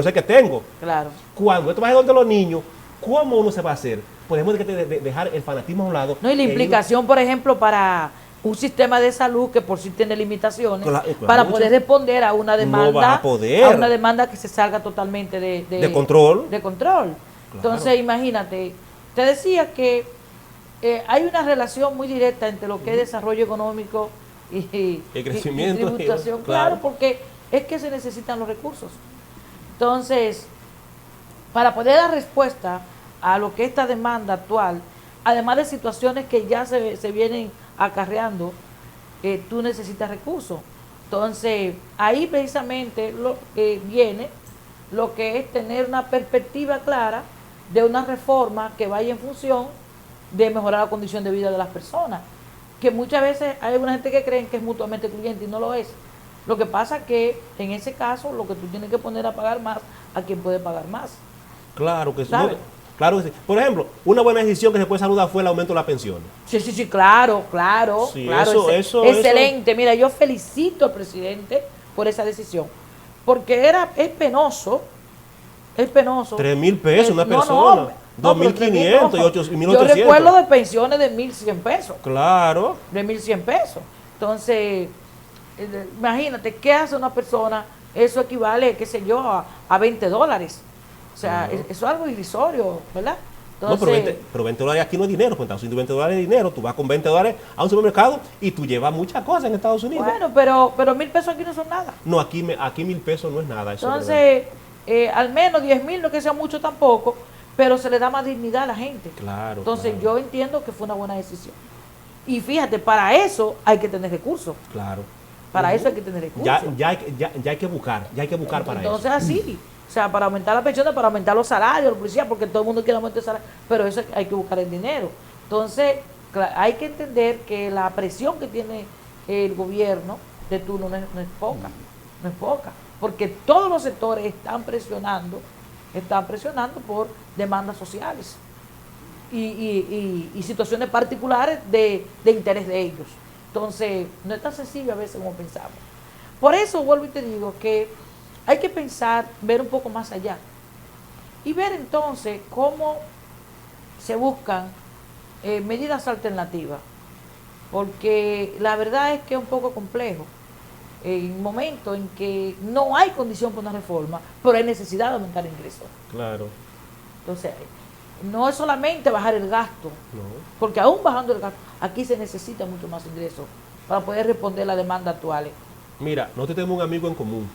sé qué tengo. Claro. Cuando esto va a donde los niños, ¿cómo uno se va a hacer? Podemos dejar el fanatismo a un lado. No, y la implicación, por ejemplo, para un sistema de salud que por sí tiene limitaciones, Claro, para mucho. poder responder a una demanda, No va a poder. a una demanda que se salga totalmente De control. de control. Entonces, imagínate, te decía que hay una relación muy directa entre lo que es desarrollo económico y crecimiento, y tributación, claro, porque es que se necesitan los recursos. Entonces, para poder dar respuesta a lo que es esta demanda actual, además de situaciones que ya se vienen acarreando, tú necesitas recursos. Entonces, ahí precisamente viene lo que es tener una perspectiva clara de una reforma que vaya en función de mejorar la condición de vida de las personas. que muchas veces hay alguna gente que creen que es mutuamente excluyente y no lo es. Lo que pasa que en ese caso lo que tú tienes que poner a pagar más a quien puede pagar más. Claro que sí. ¿Sabes? Claro que sí. Por ejemplo, una buena decisión que se puede saludar fue el aumento de las pensiones. Sí, claro. Sí, Claro, excelente. Mira, yo felicito al presidente por esa decisión, porque es penoso. 3.000 pesos una No, persona. no, 2.500 y 1.800. Yo recuerdo de pensiones de 1.100 pesos. Claro. De 1.100 pesos. Entonces, imagínate, ¿qué hace una persona? Eso equivale, qué sé yo, a $20. O sea, eso es algo irrisorio, ¿verdad? Entonces, No, pero 20 dólares aquí no es dinero, pues Estados Unidos 20 dólares es dinero. Tú vas con 20 dólares a un supermercado y tú llevas muchas cosas en Estados Unidos. bueno, pero 1.000 pesos aquí no son nada. No, aquí 1.000 pesos no es nada. Eso es verdad. Entonces, al menos 10.000, no que sea mucho tampoco, pero se le da más dignidad a la gente. Claro. Entonces, claro. yo entiendo que fue una buena decisión. Y fíjate, para eso hay que tener recursos. Claro. Para eso hay que tener recursos. Ya hay que buscar para eso. Entonces, así. O sea, para aumentar la pensión, para aumentar los salarios de los policías, porque todo el mundo quiere aumentar el salario, pero eso hay que buscar el dinero. Entonces, hay que entender que la presión que tiene el gobierno de turno no es poca, porque todos los sectores están presionando por demandas sociales y situaciones particulares de interés de ellos. Entonces, no es tan sencillo a veces como pensamos. Por eso vuelvo y te digo que hay que pensar, ver un poco más allá y ver entonces cómo se buscan medidas alternativas, porque la verdad es que es un poco complejo en un momento en que no hay condición para una reforma, pero hay necesidad de aumentar ingresos. Claro. Entonces, no es solamente bajar el gasto, No. porque aún bajando el gasto, aquí se necesita mucho más ingresos para poder responder a las demandas actuales. Mira, nosotros tenemos un amigo en común,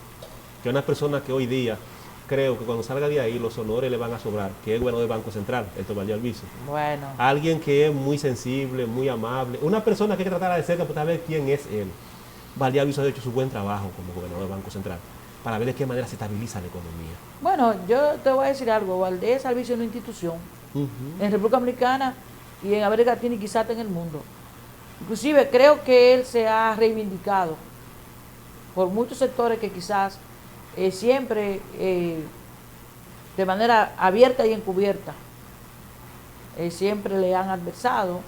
que es una persona que hoy día, creo que cuando salga de ahí, los honores le van a sobrar, que es el gobernador del Banco Central, Héctor Valde Albizu. Bueno. Alguien que es muy sensible, muy amable, una persona que hay que tratar de cerca para saber quién es él. Valde Albizu ha hecho su buen trabajo como gobernador del Banco Central, para ver de qué manera se estabiliza la economía. Bueno, yo te voy a decir algo, Valdés Albizu es una institución en República Dominicana y en América Latina y quizás en el mundo. Inclusive creo que él se ha reivindicado por muchos sectores que quizás siempre de manera abierta y encubierta siempre le han adversado.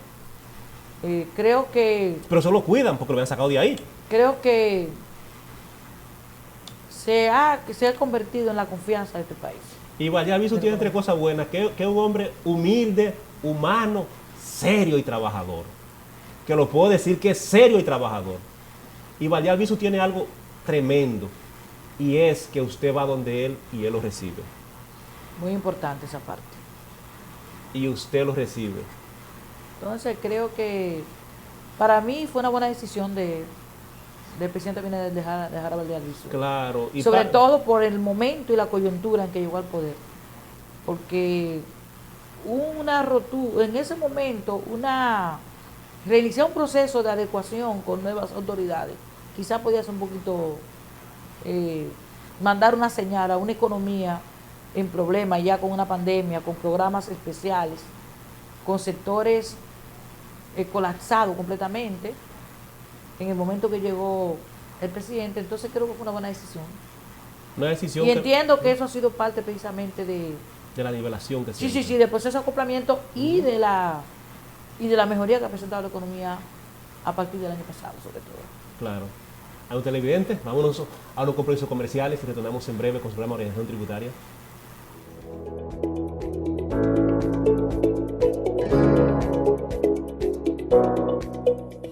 Creo que Pero solo cuidan porque lo habían sacado de ahí. se ha convertido en la confianza de este país. Y Valde Albizu tiene tres cosas buenas, que es un hombre humilde, humano, serio y trabajador. Que lo puedo decir que es serio y trabajador. Y Valde Albizu tiene algo tremendo, y es que usted va donde él y él lo recibe. Muy importante esa parte. Y usted lo recibe. Entonces creo que para mí fue una buena decisión del presidente Abinader dejar a Valde Albizu. Claro. Y Sobre todo por el momento y la coyuntura en que llegó al poder. Porque en ese momento, reiniciar un proceso de adecuación con nuevas autoridades, quizás podía ser un poquito, mandar una señal a una economía en problemas ya con una pandemia, con programas especiales, con sectores colapsados completamente, en el momento que llegó el presidente. Entonces creo que fue una buena decisión. Una decisión Y entiendo que eso ha sido parte precisamente de la nivelación que se hizo. del proceso de acoplamiento y de la mejoría que ha presentado la economía a partir del año pasado, sobre todo. Claro. A los televidentes, vámonos a unos compromisos comerciales y retornamos en breve con su programa de Orientación Tributaria.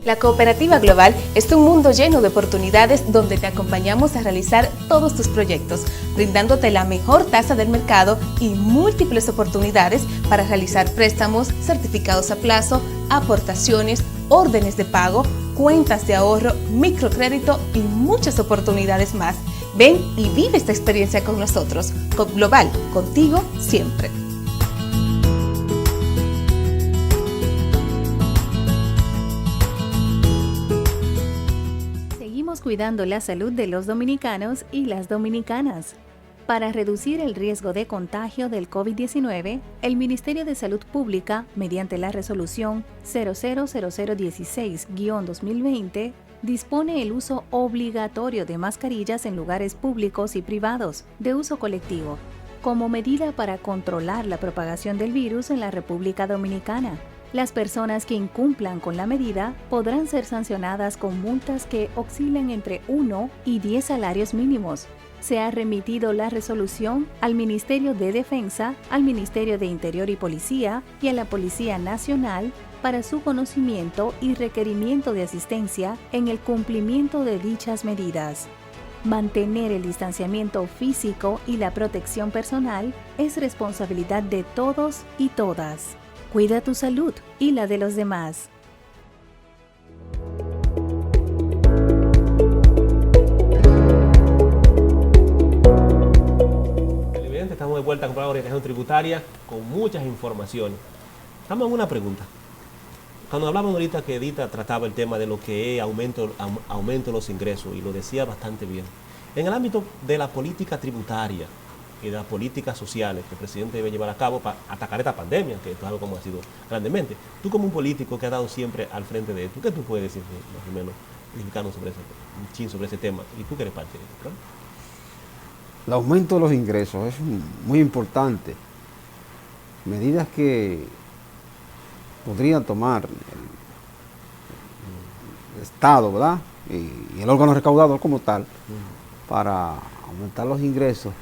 La Cooperativa Global es un mundo lleno de oportunidades donde te acompañamos a realizar todos tus proyectos, brindándote la mejor tasa del mercado y múltiples oportunidades para realizar préstamos, certificados a plazo, aportaciones, órdenes de pago, cuentas de ahorro, microcrédito y muchas oportunidades más. Ven y vive esta experiencia con nosotros. COP Global, contigo siempre. Seguimos cuidando la salud de los dominicanos y las dominicanas. Para reducir el riesgo de contagio del COVID-19, el Ministerio de Salud Pública, mediante la resolución 000016-2020, dispone el uso obligatorio de mascarillas en lugares públicos y privados de uso colectivo, como medida para controlar la propagación del virus en la República Dominicana. Las personas que incumplan con la medida podrán ser sancionadas con multas que oscilan entre 1 y 10 salarios mínimos. Se ha remitido la resolución al Ministerio de Defensa, al Ministerio de Interior y Policía y a la Policía Nacional para su conocimiento y requerimiento de asistencia en el cumplimiento de dichas medidas. Mantener el distanciamiento físico y la protección personal es responsabilidad de todos y todas. Cuida tu salud y la de los demás. Estamos de vuelta con la orientación tributaria con muchas informaciones. Estamos en una pregunta. Cuando hablamos ahorita que Edita trataba el tema de lo que es aumento de los ingresos, y lo decía bastante bien. En el ámbito de la política tributaria y de las políticas sociales que el presidente debe llevar a cabo para atacar esta pandemia, que esto es algo como ha sido grandemente. Tú como un político que ha dado siempre al frente de esto, ¿qué tú puedes decir más o menos, explicarnos sobre un chin sobre ese tema? Y tú que eres parte de esto, ¿no? El aumento de los ingresos es muy importante. Medidas que podrían tomar el Estado, ¿verdad? Y el órgano recaudador como tal, para aumentar los ingresos,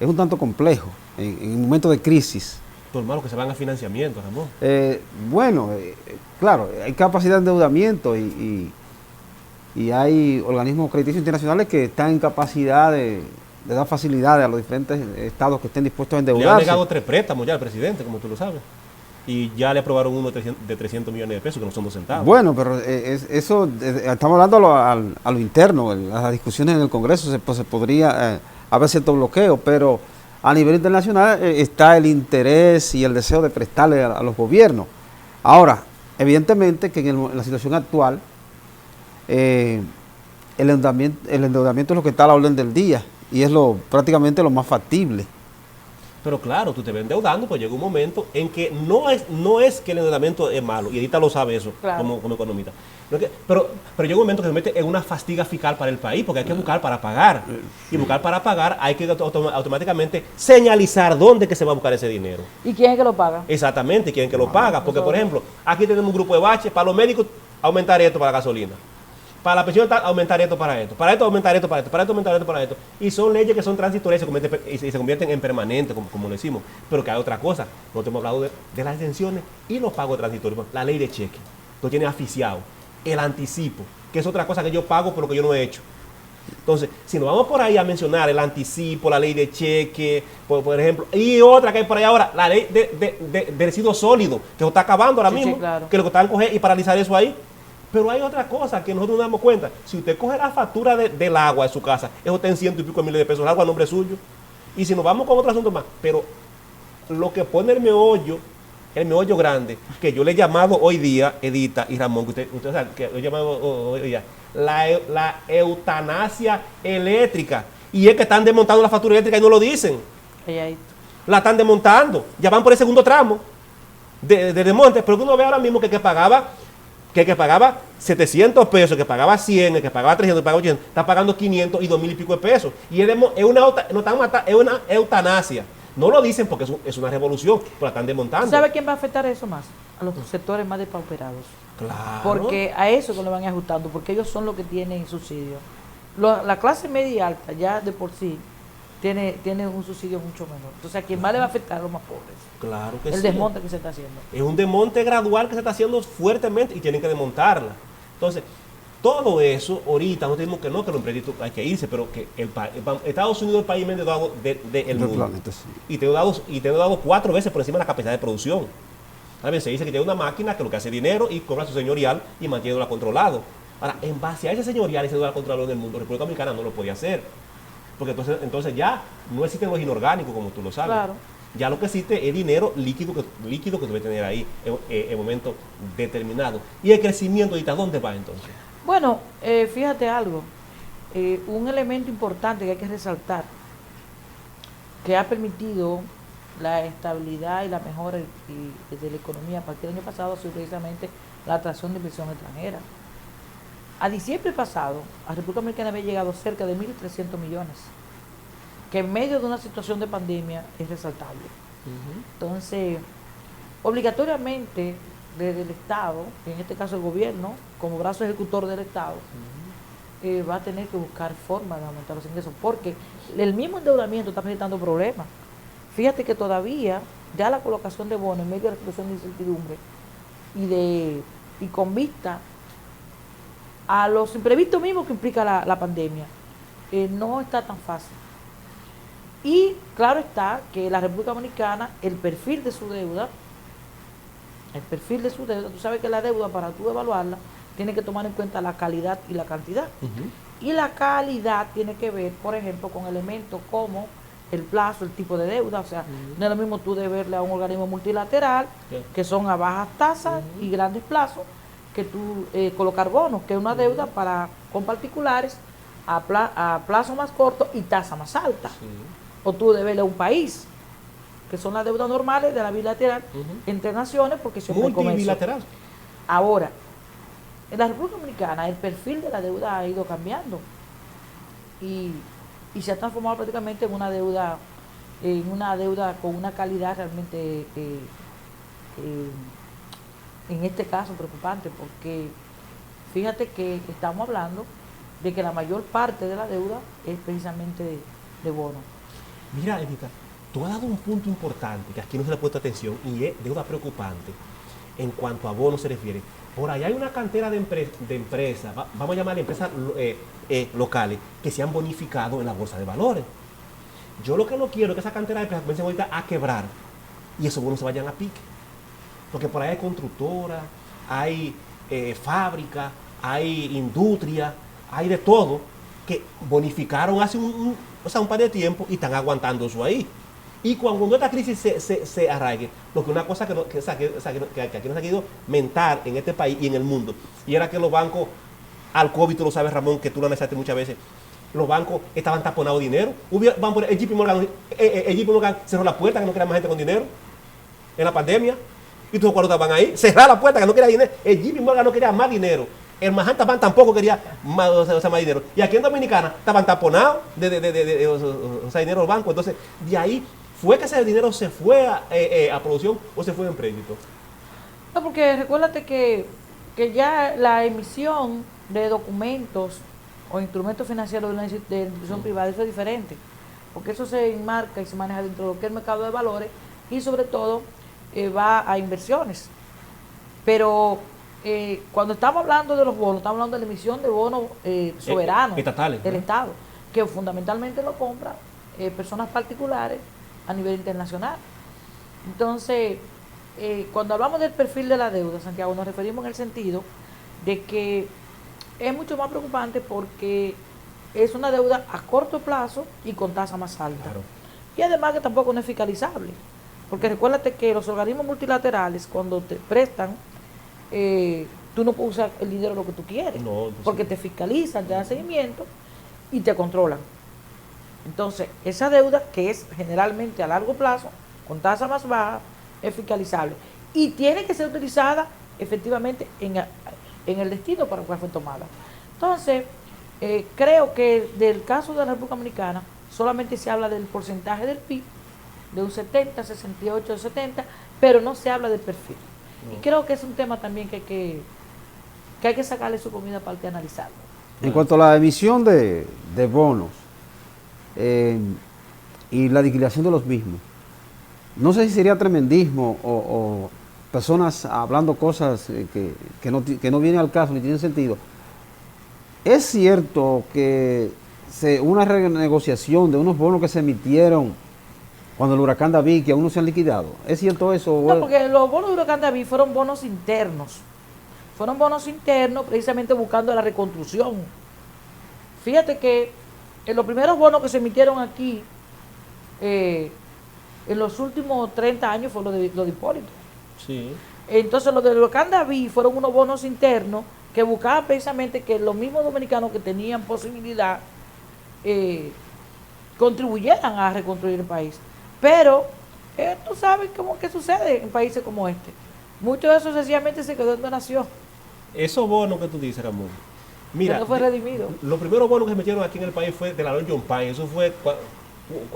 es un tanto complejo en un momento de crisis. Todo malo que se van a financiamiento, Ramón. Claro, hay capacidad de endeudamiento y hay organismos crediticios internacionales que están en capacidad de dar facilidades a los diferentes estados que estén dispuestos a endeudarse. Le han negado 3 préstamos ya al presidente, como tú lo sabes. Y ya le aprobaron uno de 300 millones de pesos, que no son 2 centavos. Bueno, pero eso, estamos hablando a lo interno, las discusiones en el Congreso, se podría haber cierto bloqueo, pero a nivel internacional está el interés y el deseo de prestarle a los gobiernos. Ahora, evidentemente que en la situación actual, el endeudamiento es lo que está a la orden del día y es prácticamente lo más factible. Pero claro, tú te ves endeudando, pues llega un momento en que no es que el endeudamiento es malo, y Edita lo sabe eso, claro, como economista. Pero llega un momento que se mete en una fatiga fiscal para el país, porque hay que buscar para pagar. Y buscar para pagar hay que automáticamente señalizar dónde que se va a buscar ese dinero. ¿Y quién es que lo paga? Exactamente, quién es que lo paga. Porque, por ejemplo, aquí tenemos un grupo de baches, para los médicos aumentar esto para la gasolina. Para la pensión aumentar esto para esto. Para esto aumentar esto para esto. Para esto aumentar esto para esto. Y son leyes que son transitorias y se convierten en permanentes, como lo decimos. Pero que hay otra cosa. Nosotros hemos hablado de las exenciones y los pagos transitorios. La ley de cheque. Tú tienes asfixiado. El anticipo, que es otra cosa que yo pago por lo que yo no he hecho. Entonces, si nos vamos por ahí a mencionar el anticipo, la ley de cheque, por ejemplo, y otra que hay por ahí ahora, la ley de residuos sólidos, que se está acabando ahora mismo, claro, que lo que están a coger y paralizar eso ahí. Pero hay otra cosa que nosotros nos damos cuenta. Si usted coge la factura del agua de su casa, eso está en 100 y pico miles de pesos, el agua a nombre suyo. Y si nos vamos con otro asunto más, pero lo que pone el meollo grande, que yo le he llamado hoy día, Edita y Ramón, que usted sabe, que lo he llamado hoy día, la eutanasia eléctrica. Y es que están desmontando la factura eléctrica y no lo dicen. La están desmontando. Ya van por el segundo tramo de desmonte, pero uno ve ahora mismo que pagaba 700 pesos, que pagaba 100, que pagaba 300, que pagaba 800, está pagando 500 y 2000 y pico de pesos. Y es una eutanasia. No lo dicen porque es una revolución, pero la están desmontando. ¿Sabe quién va a afectar eso más? A los sectores más despauperados. Claro. Porque a eso que lo van ajustando, porque ellos son los que tienen subsidio. La clase media y alta ya de por sí tiene un subsidio mucho menor. Entonces a quien más le va a afectar a los más pobres. Claro que sí. El desmonte que se está haciendo. Es un desmonte gradual que se está haciendo fuertemente y tienen que desmontarla. Entonces, todo eso, ahorita, no tenemos que los emprendedores hay que irse, pero que Estados Unidos es el país más endeudado del mundo. Planeta, sí. Y te he dado 4 veces por encima de la capacidad de producción. ¿Sabes? Se dice que tiene una máquina que lo que hace dinero y cobra su señorial y mantiene controlado. Ahora, en base a ese señorial y ese dólar controlado en el mundo, República Dominicana no lo podía hacer. Porque entonces ya no existen los inorgánicos, como tú lo sabes. Claro. Ya lo que existe es dinero líquido que debe tener ahí en momento determinado. ¿Y el crecimiento ahorita dónde va entonces? Bueno, fíjate algo. Un elemento importante que hay que resaltar que ha permitido la estabilidad y la mejora de la economía a partir del año pasado ha sido precisamente la atracción de inversión extranjera. A diciembre pasado, a República Dominicana había llegado cerca de 1.300 millones, que en medio de una situación de pandemia es resaltable. Entonces, obligatoriamente desde el Estado, en este caso el gobierno, como brazo ejecutor del Estado, va a tener que buscar formas de aumentar los ingresos, porque el mismo endeudamiento está presentando problemas. Fíjate que todavía ya la colocación de bonos en medio de la situación de incertidumbre y con vista a los imprevistos mismos que implica la pandemia, no está tan fácil. Y claro está que la República Dominicana, el perfil de su deuda, tú sabes que la deuda, para tú evaluarla, tiene que tomar en cuenta la calidad y la cantidad. Y la calidad tiene que ver, por ejemplo, con elementos como el plazo, el tipo de deuda. O sea, no es lo mismo tú deberle a un organismo multilateral, que son a bajas tasas y grandes plazos, que tú colocar bonos, que es una deuda con particulares a plazo más corto y tasa más alta. O tú deberle a un país, que son las deudas normales de la bilateral entre naciones, porque siempre multilateral. Ahora, en la República Dominicana el perfil de la deuda ha ido cambiando y se ha transformado prácticamente en una deuda con una calidad realmente en este caso preocupante, porque fíjate que estamos hablando de que la mayor parte de la deuda es precisamente de bonos. Mira, Edita, tú has dado un punto importante que aquí no se le ha puesto atención y es deuda preocupante en cuanto a bonos se refiere. Por allá hay una cantera de empresas, vamos a llamarle empresas locales, que se han bonificado en la bolsa de valores. Yo lo que no quiero es que esa cantera de empresas comiencen ahorita a quebrar y esos bonos se vayan a pique. Porque por ahí hay constructoras, hay fábricas, hay industria, hay de todo, que bonificaron hace un par de tiempo y están aguantando eso ahí. Y cuando esta crisis se arraigue, porque una cosa que aquí nos ha querido mentar en este país y en el mundo, y era que los bancos, al COVID, tú lo sabes, Ramón, que tú lo analizaste muchas veces, los bancos estaban taponados de dinero. El JP Morgan cerró la puerta, que no quería más gente con dinero en la pandemia. Y todos cuando estaban ahí, cerrar la puerta, que no quería dinero. El JP Morgan no quería más dinero. El Manhattan Bank tampoco quería más dinero. Y aquí en Dominicana estaban taponados de dinero al banco. Entonces, de ahí fue que ese dinero se fue a producción o se fue en crédito. No, porque recuérdate que ya la emisión de documentos o instrumentos financieros de institución privada, eso es diferente. Porque eso se enmarca y se maneja dentro de lo que es el mercado de valores y sobre todo va a inversiones. Pero cuando estamos hablando de los bonos, estamos hablando de la emisión de bonos soberanos estatales, del ¿no? Estado, que fundamentalmente lo compran personas particulares a nivel internacional. Entonces, cuando hablamos del perfil de la deuda, Santiago, nos referimos en el sentido de que es mucho más preocupante porque es una deuda a corto plazo y con tasa más alta. Claro. Y además que tampoco no es fiscalizable. Porque recuérdate que los organismos multilaterales, cuando te prestan, tú no puedes usar el dinero lo que tú quieres, porque te fiscalizan, te dan seguimiento y te controlan. Entonces, esa deuda, que es generalmente a largo plazo, con tasa más baja, es fiscalizable. Y tiene que ser utilizada efectivamente en el destino para el cual fue tomada. Entonces, creo que del caso de la República Dominicana, solamente se habla del porcentaje del PIB, de un 70, 68, 70, pero no se habla del perfil. No. Y creo que es un tema también que hay que sacarle su comida para que analizarlo. En cuanto a la emisión de bonos y la liquidación de los mismos, no sé si sería tremendismo o personas hablando cosas que no vienen al caso ni tienen sentido. Es cierto que una renegociación de unos bonos que se emitieron cuando el huracán David, que aún no se han liquidado. ¿Es cierto eso? No, porque los bonos del huracán David fueron bonos internos. Fueron bonos internos precisamente buscando la reconstrucción. Fíjate que en los primeros bonos que se emitieron aquí, en los últimos 30 años, fue lo de Hipólito. Sí. Entonces, los del huracán David fueron unos bonos internos que buscaban precisamente que los mismos dominicanos que tenían posibilidad contribuyeran a reconstruir el país. Pero tú sabes cómo que sucede en países como este. Mucho de eso sencillamente se quedó en donación. Esos bonos que tú dices, Ramón, mira, no fue redimido. Los primeros bonos que se metieron aquí en el país fue de la ley John Pine. Eso fue,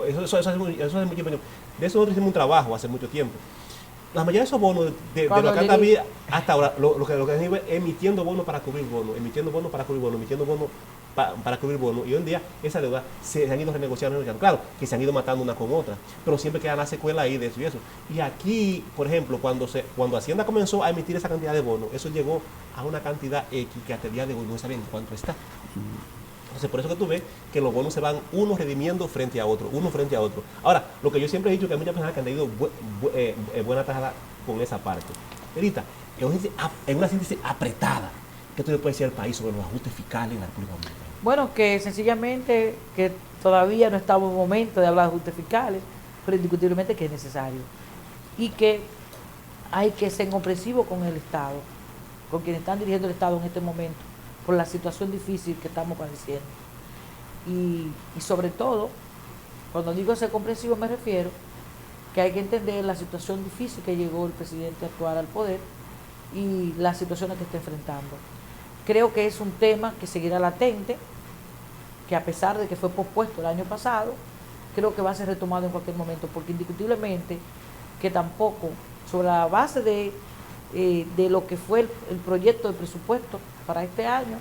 eso hace mucho tiempo. De eso nosotros hicimos un trabajo hace mucho tiempo. La mayoría de esos bonos, de lo que anda bien hasta ahora, lo que han ido emitiendo bonos para cubrir bonos, emitiendo bonos para cubrir bonos, emitiendo bonos para cubrir bonos. Y hoy en día esa deuda se han ido renegociando. Claro, que se han ido matando una con otra, pero siempre queda la secuela ahí de eso y eso. Y aquí, por ejemplo, cuando Hacienda comenzó a emitir esa cantidad de bonos, eso llegó a una cantidad X que hasta el día de hoy no saben cuánto está. Entonces, por eso que tú ves que los bonos se van uno redimiendo frente a otro, uno frente a otro. Ahora, lo que yo siempre he dicho, que hay muchas personas que han tenido buena tajada con esa parte. Ahorita, en una síntesis apretada, ¿qué tú le puedes decir al país sobre los ajustes fiscales en la República Dominicana? Bueno, que sencillamente que todavía no estamos en momento de hablar de ajustes fiscales, pero indiscutiblemente que es necesario. Y que hay que ser comprensivo con el Estado, con quienes están dirigiendo el Estado en este momento, por la situación difícil que estamos padeciendo. Y sobre todo, cuando digo ser comprensivo me refiero que hay que entender la situación difícil que llegó el presidente actual al poder y las situaciones que está enfrentando. Creo que es un tema que seguirá latente, que a pesar de que fue pospuesto el año pasado, creo que va a ser retomado en cualquier momento, porque indiscutiblemente que tampoco, sobre la base de lo que fue el proyecto de presupuesto para este año,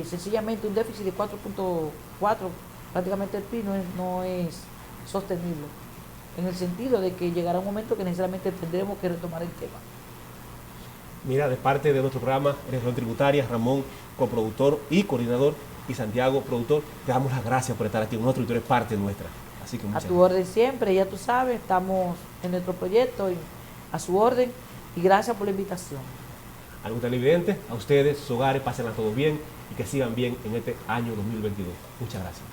sencillamente un déficit de 4.4, prácticamente el PIB no es sostenible, en el sentido de que llegará un momento que necesariamente tendremos que retomar el tema. Mira, de parte de nuestro programa Región Tributaria, Ramón, coproductor y coordinador, y Santiago, productor, te damos las gracias por estar aquí con nosotros y tú eres parte nuestra. Así que a tu orden siempre, ya tú sabes, estamos en nuestro proyecto y a su orden, y gracias por la invitación. A los televidentes, a ustedes, sus hogares, pásenla todo bien y que sigan bien en este año 2022. Muchas gracias.